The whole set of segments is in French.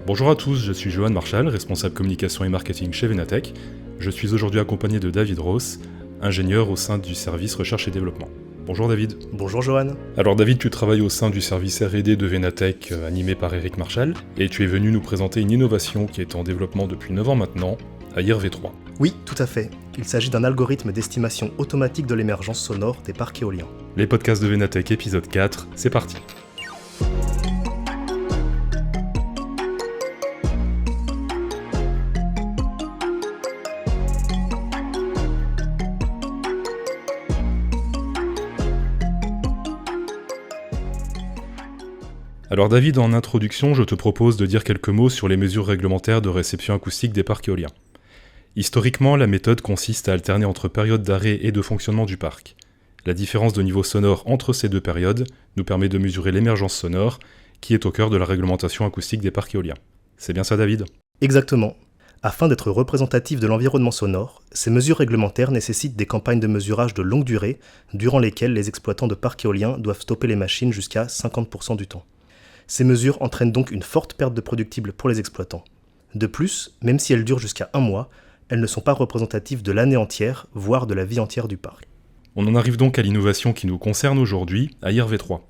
Bonjour à tous, je suis Johan Marchal, responsable communication et marketing chez Venatech. Je suis aujourd'hui accompagné de David Ross, ingénieur au sein du service recherche et développement. Bonjour David. Bonjour Johan. Alors David, tu travailles au sein du service R&D de Venatech animé par Eric Marchal et tu es venu nous présenter une innovation qui est en développement depuis 9 ans maintenant, AIR V3. Oui, tout à fait. Il s'agit d'un algorithme d'estimation automatique de l'émergence sonore des parcs éoliens. Les podcasts de Venatech épisode 4, c'est parti. Alors David, en introduction, je te propose de dire quelques mots sur les mesures réglementaires de réception acoustique des parcs éoliens. Historiquement, la méthode consiste à alterner entre périodes d'arrêt et de fonctionnement du parc. La différence de niveau sonore entre ces deux périodes nous permet de mesurer l'émergence sonore, qui est au cœur de la réglementation acoustique des parcs éoliens. C'est bien ça David ? Exactement. Afin d'être représentatif de l'environnement sonore, ces mesures réglementaires nécessitent des campagnes de mesurage de longue durée, durant lesquelles les exploitants de parcs éoliens doivent stopper les machines jusqu'à 50% du temps. Ces mesures entraînent donc une forte perte de productible pour les exploitants. De plus, même si elles durent jusqu'à 1 mois, elles ne sont pas représentatives de l'année entière, voire de la vie entière du parc. On en arrive donc à l'innovation qui nous concerne aujourd'hui, AIR V3.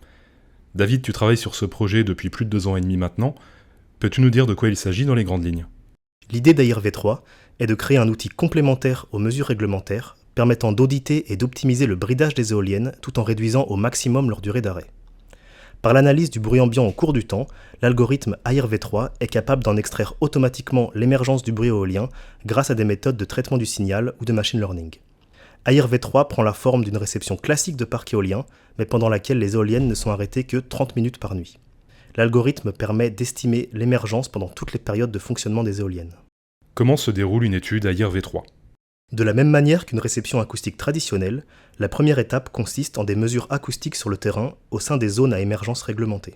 David, tu travailles sur ce projet depuis plus de 2 ans et demi maintenant. Peux-tu nous dire de quoi il s'agit dans les grandes lignes ? L'idée d'AIR V3 est de créer un outil complémentaire aux mesures réglementaires, permettant d'auditer et d'optimiser le bridage des éoliennes tout en réduisant au maximum leur durée d'arrêt. Par l'analyse du bruit ambiant au cours du temps, l'algorithme AIR V3 est capable d'en extraire automatiquement l'émergence du bruit éolien grâce à des méthodes de traitement du signal ou de machine learning. AIR V3 prend la forme d'une réception classique de parc éolien, mais pendant laquelle les éoliennes ne sont arrêtées que 30 minutes par nuit. L'algorithme permet d'estimer l'émergence pendant toutes les périodes de fonctionnement des éoliennes. Comment se déroule une étude AIR V3 ? De la même manière qu'une réception acoustique traditionnelle, la première étape consiste en des mesures acoustiques sur le terrain au sein des zones à émergence réglementées.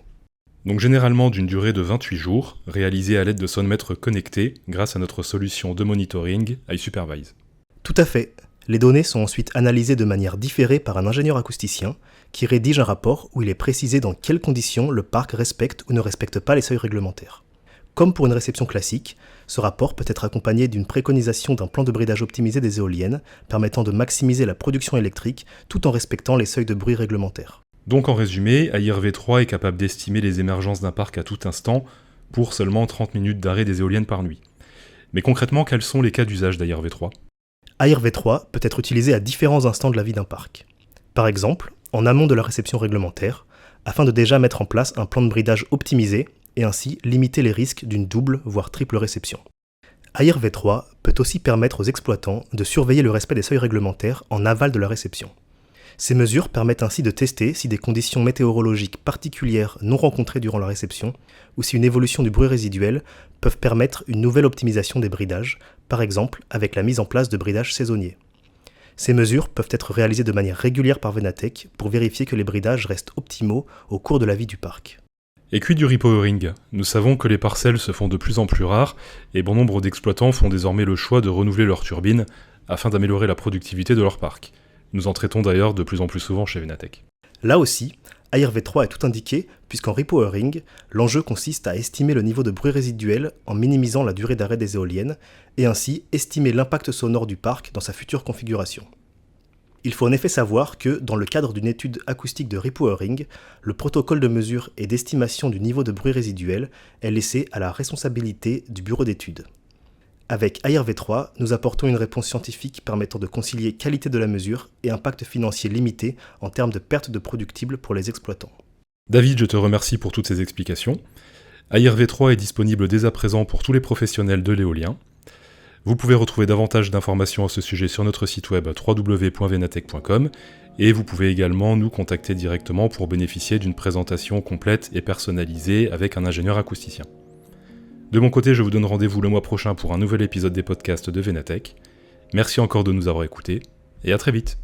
Donc généralement d'une durée de 28 jours, réalisée à l'aide de sonmètres connectés grâce à notre solution de monitoring iSupervise. Tout à fait. Les données sont ensuite analysées de manière différée par un ingénieur acousticien qui rédige un rapport où il est précisé dans quelles conditions le parc respecte ou ne respecte pas les seuils réglementaires. Comme pour une réception classique, ce rapport peut être accompagné d'une préconisation d'un plan de bridage optimisé des éoliennes, permettant de maximiser la production électrique tout en respectant les seuils de bruit réglementaires. Donc en résumé, AIR V3 est capable d'estimer les émergences d'un parc à tout instant pour seulement 30 minutes d'arrêt des éoliennes par nuit. Mais concrètement, quels sont les cas d'usage d'AIR V3 ? AIR V3 peut être utilisé à différents instants de la vie d'un parc. Par exemple, en amont de la réception réglementaire, afin de déjà mettre en place un plan de bridage optimisé et ainsi limiter les risques d'une double voire triple réception. AIR V3 peut aussi permettre aux exploitants de surveiller le respect des seuils réglementaires en aval de la réception. Ces mesures permettent ainsi de tester si des conditions météorologiques particulières non rencontrées durant la réception ou si une évolution du bruit résiduel peuvent permettre une nouvelle optimisation des bridages, par exemple avec la mise en place de bridages saisonniers. Ces mesures peuvent être réalisées de manière régulière par Venatech pour vérifier que les bridages restent optimaux au cours de la vie du parc. Et quid du repowering ? Nous savons que les parcelles se font de plus en plus rares et bon nombre d'exploitants font désormais le choix de renouveler leurs turbines afin d'améliorer la productivité de leur parc. Nous en traitons d'ailleurs de plus en plus souvent chez Venatech. Là aussi, AIR V3 est tout indiqué puisqu'en repowering, l'enjeu consiste à estimer le niveau de bruit résiduel en minimisant la durée d'arrêt des éoliennes et ainsi estimer l'impact sonore du parc dans sa future configuration. Il faut en effet savoir que, dans le cadre d'une étude acoustique de repowering, le protocole de mesure et d'estimation du niveau de bruit résiduel est laissé à la responsabilité du bureau d'études. Avec AIR V3, nous apportons une réponse scientifique permettant de concilier qualité de la mesure et impact financier limité en termes de perte de productible pour les exploitants. David, je te remercie pour toutes ces explications. AIR V3 est disponible dès à présent pour tous les professionnels de l'éolien. Vous pouvez retrouver davantage d'informations à ce sujet sur notre site web www.venatech.com et vous pouvez également nous contacter directement pour bénéficier d'une présentation complète et personnalisée avec un ingénieur acousticien. De mon côté, je vous donne rendez-vous le mois prochain pour un nouvel épisode des podcasts de Venatech. Merci encore de nous avoir écoutés et à très vite.